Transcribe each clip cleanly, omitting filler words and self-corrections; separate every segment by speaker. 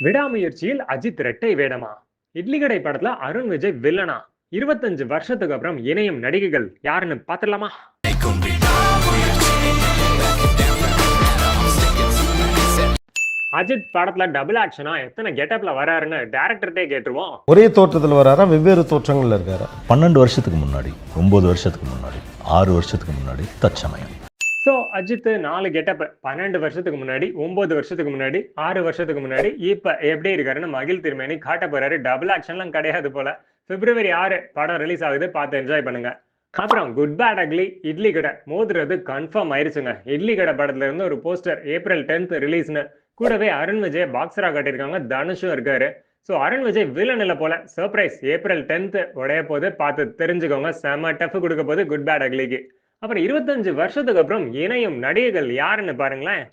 Speaker 1: விடாமுயற்சியில் அஜித் இரட்டை வேடமா? இட்லி கடை படத்துல அருண் விஜய் வில்லனா? 25 வருஷத்துக்கு அப்புறம் இணையும் நடிகைகள் யாருன்னு பாத்துடலாமா? அஜித் படத்துல டபுள் ஆக்ஷனா எத்தனை கெட்டப்ல வராருன்னு டைரக்டர்ட்டே கேட்டுருவோம்.
Speaker 2: ஒரே தோற்றத்தில் வராரா, வெவ்வேறு தோற்றங்கள்ல இருக்காரா?
Speaker 3: 12 வருஷத்துக்கு முன்னாடி, 9 வருஷத்துக்கு முன்னாடி, 6 வருஷத்துக்கு முன்னாடி, தற்சமயம்.
Speaker 1: ஸோ அஜித் 4 கெட்டப் 12 வருஷத்துக்கு முன்னாடி, 9 வருஷத்துக்கு முன்னாடி, 6 வருஷத்துக்கு முன்னாடி, இப்ப எப்படி இருக்காருன்னு மகிழ் திருமேனி காட்ட போறாரு. டபுள் ஆக்ஷன்லாம் கிடையாது போல. February 6 படம் ரிலீஸ் ஆகுது, பார்த்து என்ஜாய் பண்ணுங்க. அப்புறம் குட் பேட் அக்லி இட்லி கடை மோதுறது கன்ஃபார்ம் ஆயிருச்சுங்க. இட்லி கடை படத்துல இருந்து ஒரு போஸ்டர் April 10th ரிலீஸ்னு, கூடவே அருண் விஜய் பாக்ஸரா காட்டியிருக்காங்க, தனுஷும் இருக்காரு. ஸோ அருண் விஜய் வில்லன் இல்ல போல. சர்ப்ரைஸ் April 10th உடைய போது பார்த்து தெரிஞ்சுக்கோங்க. செம டஃப் கொடுக்க போது குட் பேட் அக்லிக்கு. அப்புறம் 25 வருஷத்துக்கு அப்புறம் இணையும் நடிகைகள் யாருன்னு பாருங்களேன்.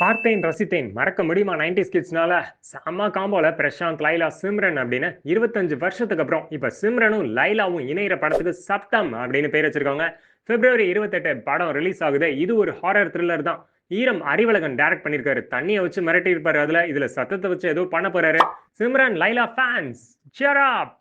Speaker 1: பார்த்தேன் ரசித்தேன் மறக்க முடியுமா 90s கிட்ஸ்னால? செம காம்போல பிரசாந்த், லைலா, சிம்ரன் அப்படின்னு 25 வருஷத்துக்கு அப்புறம் இப்ப சிம்ரனும் லைலாவும் இணையிற படத்துக்கு சப்தம் அப்படின்னு பேர் வச்சிருக்காங்க. February 28 படம் ரிலீஸ் ஆகுது. இது ஒரு ஹாரர் த்ரில்லர் தான். ஈரம் அறிவழகன் டைரக்ட் பண்ணிருக்காரு. தண்ணியை வச்சு மிரட்டி இருப்பாரு. இதுல சத்தத்தை வச்சு ஏதோ பண்ண போறாரு. Simran Laila fans cheer up.